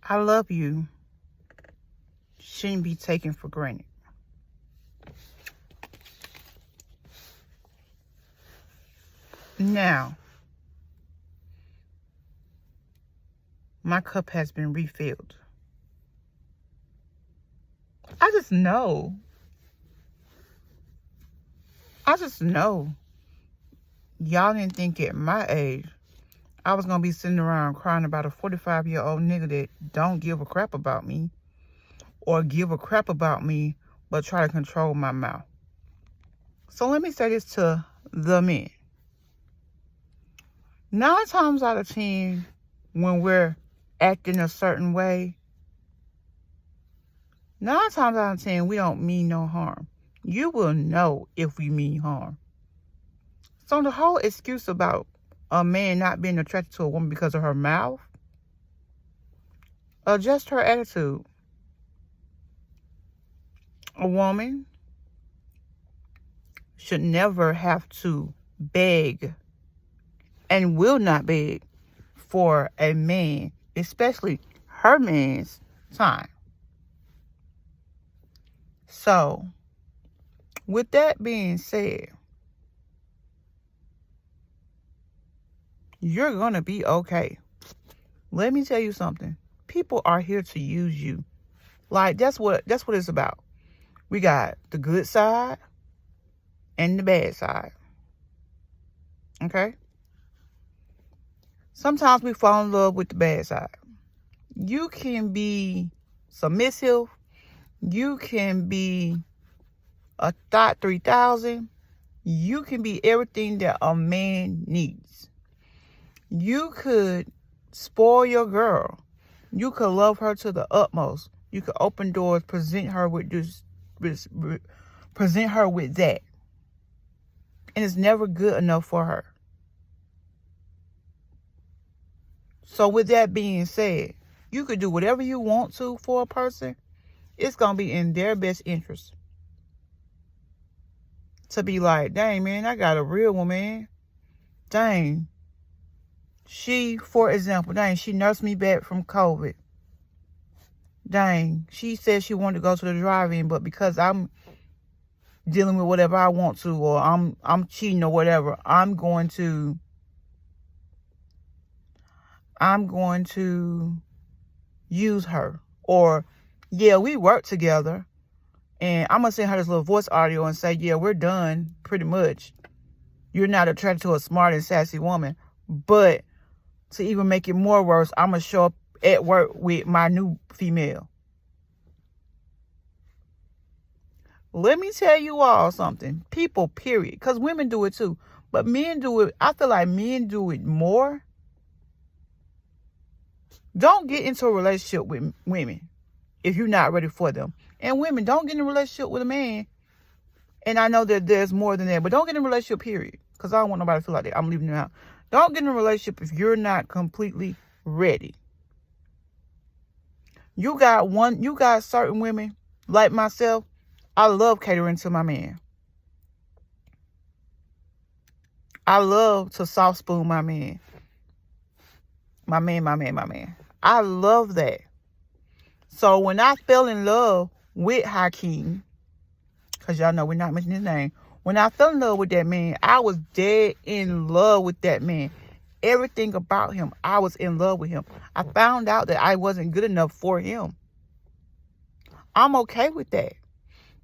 I love you shouldn't be taken for granted. Now, my cup has been refilled. I just know y'all didn't think at my age I was going to be sitting around crying about a 45-year-old nigga that don't give a crap about me, or give a crap about me but try to control my mouth. So let me say this to the men. 9 times out of 10, when we're acting a certain way, 9 times out of 10, we don't mean no harm. You will know if we mean harm. So the whole excuse about a man not being attracted to a woman because of her mouth, adjust her attitude. A woman should never have to beg, and will not beg, for a man, especially her man's time. So, with that being said, you're going to be okay. Let me tell you something. People are here to use you. Like, that's what it's about. We got the good side and the bad side. Okay? Sometimes we fall in love with the bad side. You can be submissive. You can be a thought 3000. You can be everything that a man needs. You could spoil your girl. You could love her to the utmost. You could open doors, present her with that. And it's never good enough for her. So with that being said, you could do whatever you want to for a person. It's going to be in their best interest to be like, dang, man, I got a real woman. Dang. For example, she nursed me back from COVID. Dang, she said she wanted to go to the drive-in, but because I'm dealing with whatever I want to, or I'm cheating or whatever, I'm going to use her. Or, yeah, we work together, and I'm going to send her this little voice audio and say, yeah, we're done, pretty much. You're not attracted to a smart and sassy woman. But to even make it more worse, I'm going to show up at work with my new female. Let me tell you all something. People, period. Because women do it too. But men do it. I feel like men do it more. Don't get into a relationship with women if you're not ready for them. And women, don't get in a relationship with a man. And I know that there's more than that. But don't get in a relationship, period. Because I don't want nobody to feel like that. I'm leaving them out. Don't get in a relationship if you're not completely ready. You got certain women, like myself, I love catering to my man. I love to soft spoon my man. My man. I love that. So when I fell in love with Hakeem, because y'all know we're not mentioning his name. When I fell in love with that man, I was dead in love with that man. Everything about him, I was in love with him. I found out that I wasn't good enough for him. I'm okay with that.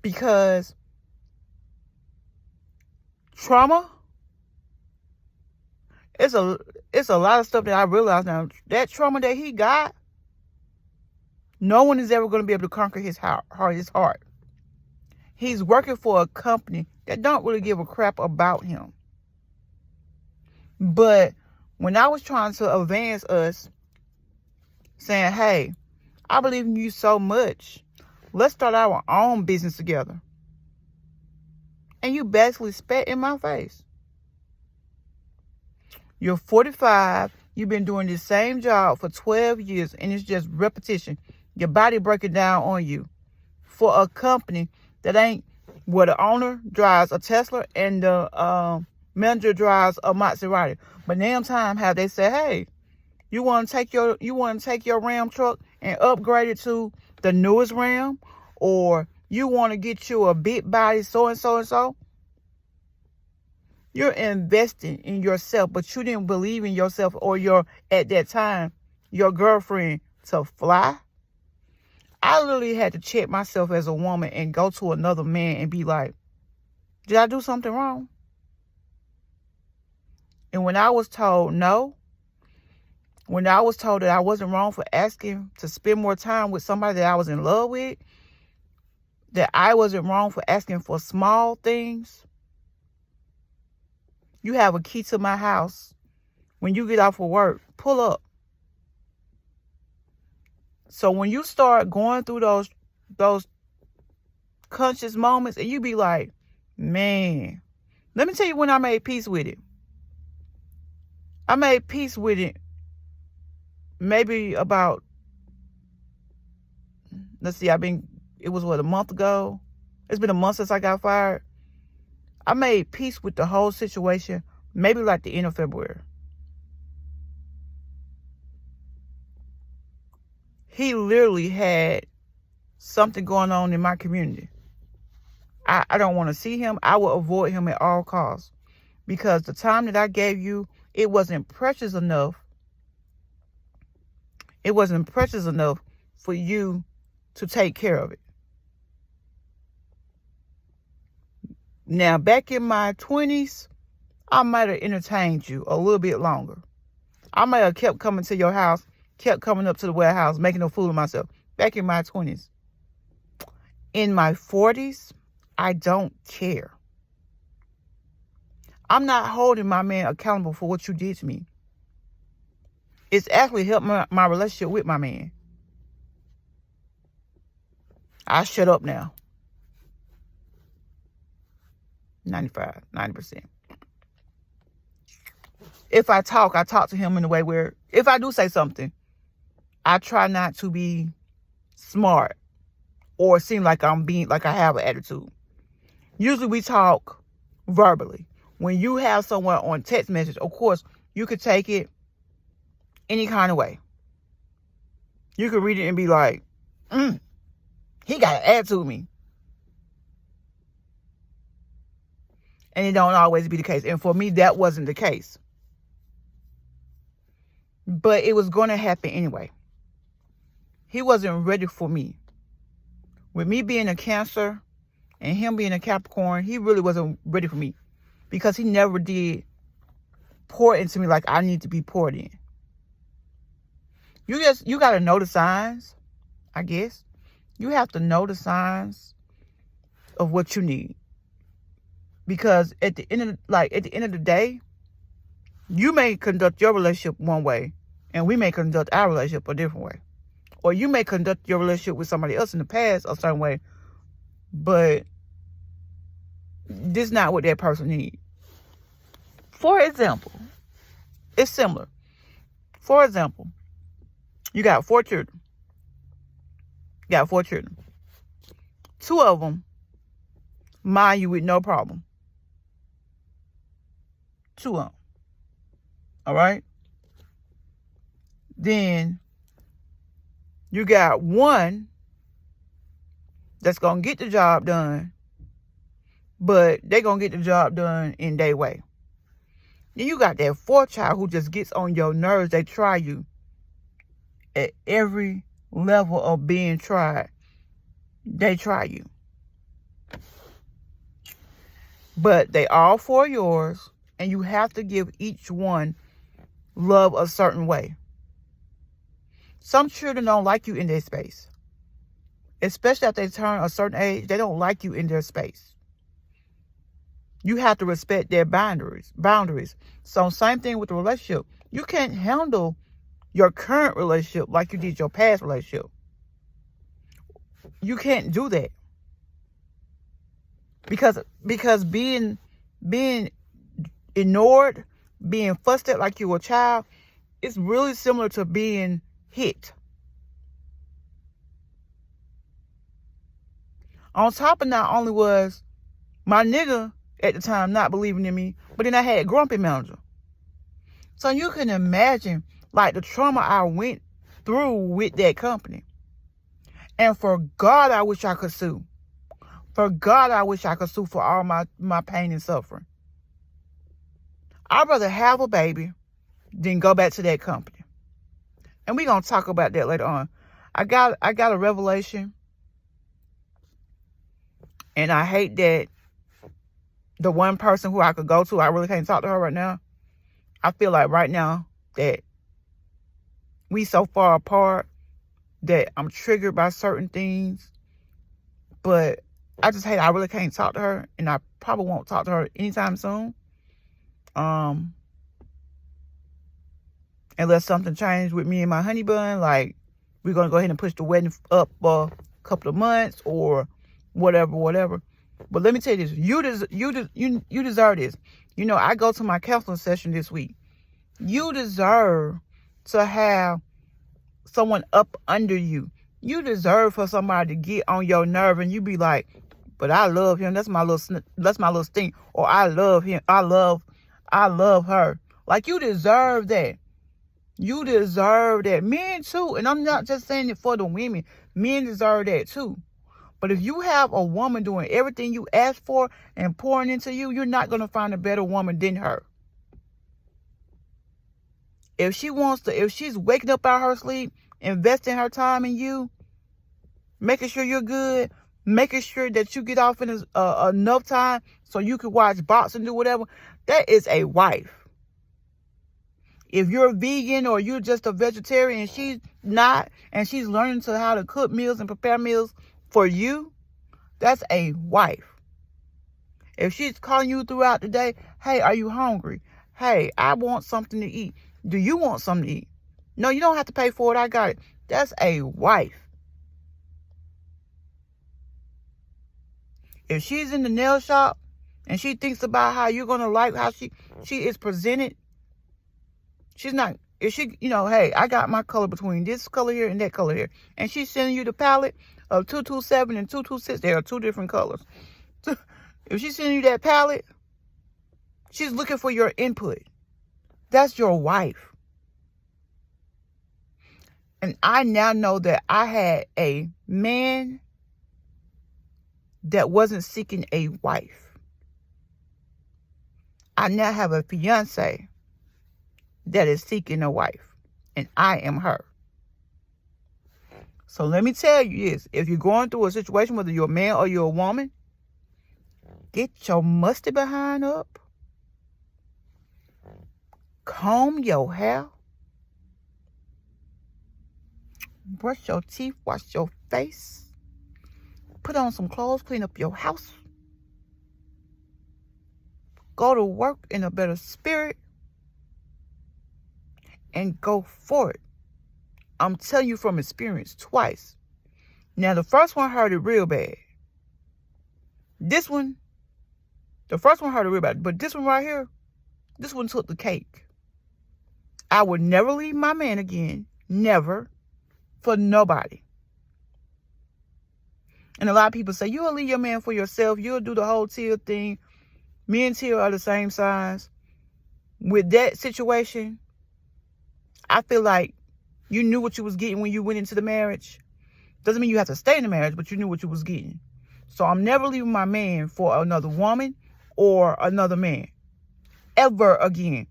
Because trauma, it's a lot of stuff that I realize now. That trauma that he got, no one is ever going to be able to conquer his heart. He's working for a company that don't really give a crap about him. But when I was trying to advance us, saying, hey, I believe in you so much. Let's start our own business together. And you basically spat in my face. You're 45. You've been doing the same job for 12 years. And it's just repetition. Your body breaking down on you. For a company that ain't, where the owner drives a Tesla and the manager drives a Maserati. But damn time have they said, hey, You want to take your Ram truck and upgrade it to the newest Ram, or you want to get you a big body so and so and so. You're investing in yourself, but you didn't believe in yourself or at that time, your girlfriend to fly. I literally had to check myself as a woman and go to another man and be like, did I do something wrong? And when I was told no, when I was told that I wasn't wrong for asking to spend more time with somebody that I was in love with, that I wasn't wrong for asking for small things. You have a key to my house. When you get off of work, pull up. So when you start going through those conscious moments and you be like, man, let me tell you when I made peace with it. I made peace with it maybe about, let's see, it was a month ago? It's been a month since I got fired. I made peace with the whole situation maybe like the end of February. He literally had something going on in my community. I don't want to see him. I will avoid him at all costs. Because the time that I gave you, it wasn't precious enough. It wasn't precious enough for you to take care of it. Now, back in my 20s, I might have entertained you a little bit longer. I might have kept coming to your house, kept coming up to the warehouse, making a fool of myself. Back in my 20s. In my 40s, I don't care. I'm not holding my man accountable for what you did to me. It's actually helped my relationship with my man. I shut up now. 90%. If I talk to him in a way where, if I do say something, I try not to be smart or seem like I have an attitude. Usually we talk verbally. When you have someone on text message, of course, you could take it any kind of way. You could read it and be like, he got an attitude with me. And it don't always be the case. And for me, that wasn't the case. But it was going to happen anyway. He wasn't ready for me. With me being a Cancer and him being a Capricorn, he really wasn't ready for me. Because he never did pour into me like I need to be poured in. You got to know the signs, I guess. You have to know the signs of what you need. Because at the end of the day, you may conduct your relationship one way, and we may conduct our relationship a different way. Or you may conduct your relationship with somebody else in the past a certain way, but this is not what that person needs. For example, it's similar. For example, you got 4 children. You got 4 children. 2 of them mind you with no problem. 2 of them. All right? Then you got 1 that's going to get the job done, but they're going to get the job done in their way. Then you got that 4th child who just gets on your nerves. They try you at every level of being tried. They try you. But they all 4 yours, and you have to give each one love a certain way. Some children don't like you in their space. Especially if they turn a certain age, they don't like you in their space. You have to respect their boundaries. So same thing with the relationship. You can't handle your current relationship like you did your past relationship. You can't do that. Because being ignored, being fussed at like you were a child, it's really similar to being hit. On top of not only was my nigga at the time not believing in me, but then I had a grumpy manager. So you can imagine Like the trauma I went through with that company. And for God, I wish I could sue. For God, I wish I could sue for all my pain and suffering. I'd rather have a baby than go back to that company. And we're going to talk about that later on. I got a revelation. And I hate that the one person who I could go to, I really can't talk to her right now. I feel like right now that we so far apart that I'm triggered by certain things. But I just hate I really can't talk to her. And I probably won't talk to her anytime soon. Unless something changed with me and my honey bun, like we're gonna go ahead and push the wedding up a couple of months or whatever. But let me tell you this: you deserve this. You know, I go to my counseling session this week. You deserve to have someone up under you. You deserve for somebody to get on your nerve and you be like, "But I love him. That's my little sting." Or I love him. I love her. Like you deserve that. You deserve that. Men too. And I'm not just saying it for the women. Men deserve that too. But if you have a woman doing everything you ask for and pouring into you, you're not going to find a better woman than her. If she's waking up out her sleep, investing her time in you, making sure you're good, making sure that you get off in enough time so you can watch boxing, do whatever, that is a wife. If you're a vegan or you're just a vegetarian and she's not, and she's learning how to cook meals and prepare meals for you, that's a wife. If she's calling you throughout the day, "Hey, are you hungry? Hey, I want something to eat. Do you want something to eat? No, you don't have to pay for it. I got it." That's a wife. If she's in the nail shop and she thinks about how you're going to like how she is presented, she's not, if she, hey, I got my color between this color here and that color here. And she's sending you the palette of 227 and 226. There are two different colors. If she's sending you that palette, she's looking for your input. That's your wife. And I now know that I had a man that wasn't seeking a wife. I now have a fiance that is seeking a wife, and I am her. So let me tell you this: if you're going through a situation, whether you're a man or you're a woman, get your musty behind up, comb your hair, brush your teeth, wash your face, put on some clothes, clean up your house, go to work in a better spirit, and go for it. I'm telling you from experience, twice. Now, the first one hurt it real bad. The first one hurt it real bad. But this one right here, this one took the cake. I would never leave my man again. Never. For nobody. And a lot of people say, you'll leave your man for yourself. You'll do the whole Tia thing. Me and Tia are the same size. With that situation, I feel like you knew what you was getting when you went into the marriage. Doesn't mean you have to stay in the marriage, but you knew what you was getting. So I'm never leaving my man for another woman or another man. Ever again.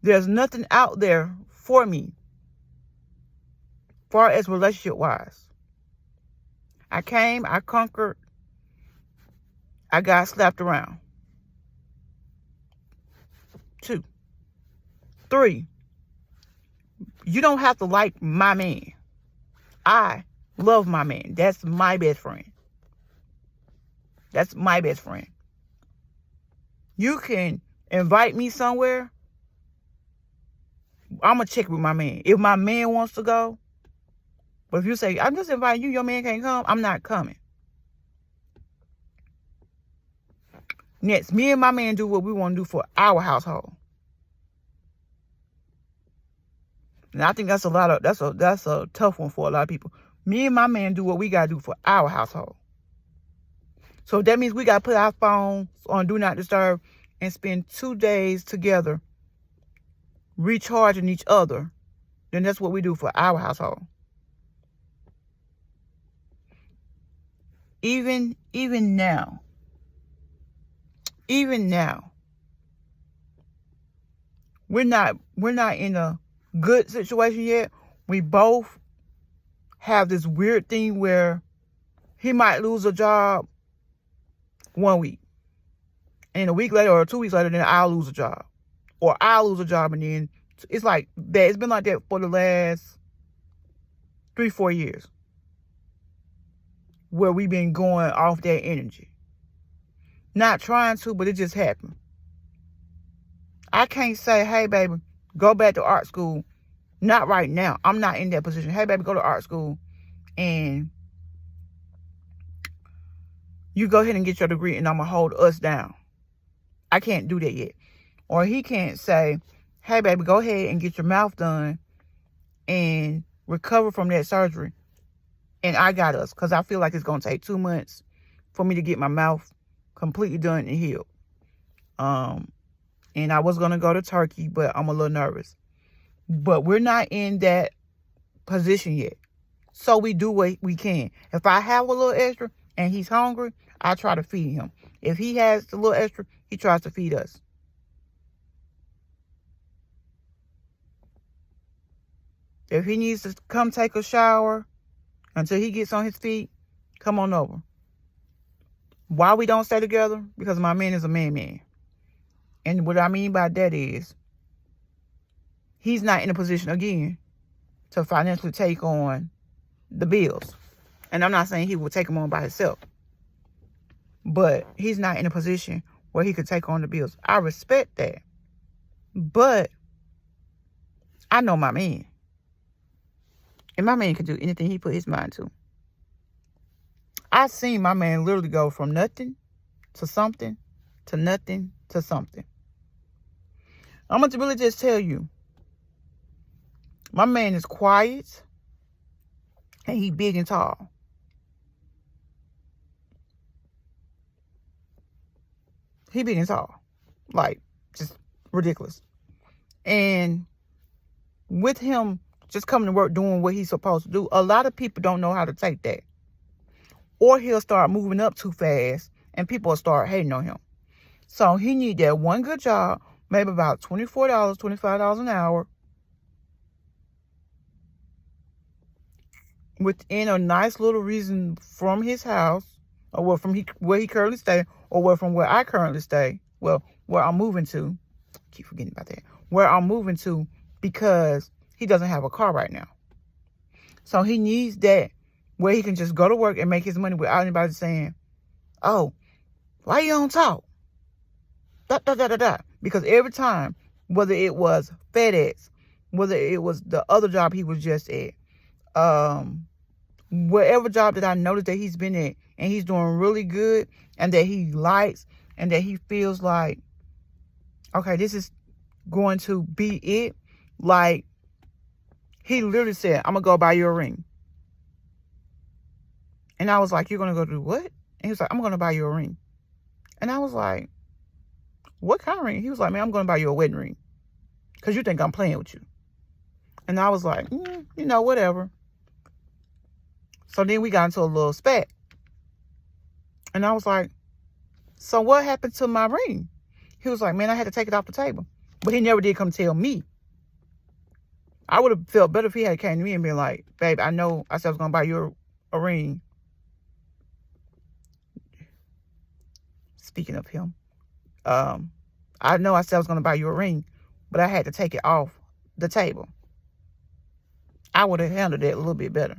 There's nothing out there for me, far as relationship-wise. I came, I conquered, I got slapped around. 2. 3, you don't have to like my man. I love my man. That's my best friend. That's my best friend. You can invite me somewhere. I'm going to check with my man. If my man wants to go. But if you say, I'm just inviting you, your man can't come, I'm not coming. Next, me and my man do what we want to do for our household. And I think that's a tough one for a lot of people. Me and my man do what we got to do for our household. So that means we got to put our phones on Do Not Disturb and spend 2 days together recharging each other, then that's what we do for our household. Even now, we're not in a good situation yet. We both have this weird thing where he might lose a job 1 week, and a week later or 2 weeks later, then I'll lose a job, or I'll lose a job, and then it's like that. It's been like that for the last 3-4 years, where we've been going off that energy. Not trying to, but it just happened. I can't say, hey, baby, go back to art school. Not right now. I'm not in that position. Hey, baby, go to art school and you go ahead and get your degree and I'm going to hold us down. I can't do that yet. Or he can't say, hey, baby, go ahead and get your mouth done and recover from that surgery. And I got us, because I feel like it's going to take 2 months for me to get my mouth completely done and healed. And I was going to go to Turkey, but I'm a little nervous. But we're not in that position yet. So we do what we can. If I have a little extra and he's hungry, I try to feed him. If he has a little extra, he tries to feed us. If he needs to come take a shower until he gets on his feet, come on over. Why we don't stay together? Because my man is a man. And what I mean by that is, he's not in a position, again, to financially take on the bills. And I'm not saying he will take them on by himself. But he's not in a position where he could take on the bills. I respect that. But I know my man. And my man can do anything he put his mind to. I've seen my man literally go from nothing to something to nothing to something. I'm going to really just tell you, my man is quiet and he big and tall. He big and tall. Like, just ridiculous. And with him just coming to work doing what he's supposed to do, a lot of people don't know how to take that. Or he'll start moving up too fast and people will start hating on him. So he need that one good job, maybe about $24, $25 an hour, within a nice little reason from his house, or from where he currently stay, or from where I currently stay. Well, where I'm moving to. I keep forgetting about that. Where I'm moving to, because he doesn't have a car right now. So he needs that where he can just go to work and make his money without anybody saying, oh, why you don't talk? Because every time, whether it was FedEx, whether it was the other job he was just at, whatever job that I noticed that he's been at and he's doing really good and that he likes and that he feels like, okay, this is going to be it. Like, he literally said, I'm going to go buy you a ring. And I was like, you're going to go do what? And he was like, I'm going to buy you a ring. And I was like, what kind of ring? He was like, man, I'm going to buy you a wedding ring. Because you think I'm playing with you. And I was like, whatever. So then we got into a little spat. And I was like, so what happened to my ring? He was like, man, I had to take it off the table. But he never did come tell me. I would have felt better if he had came to me and been like, babe, I know I said I was going to buy you a ring. Speaking of him, I know I said I was going to buy you a ring, but I had to take it off the table. I would have handled that a little bit better.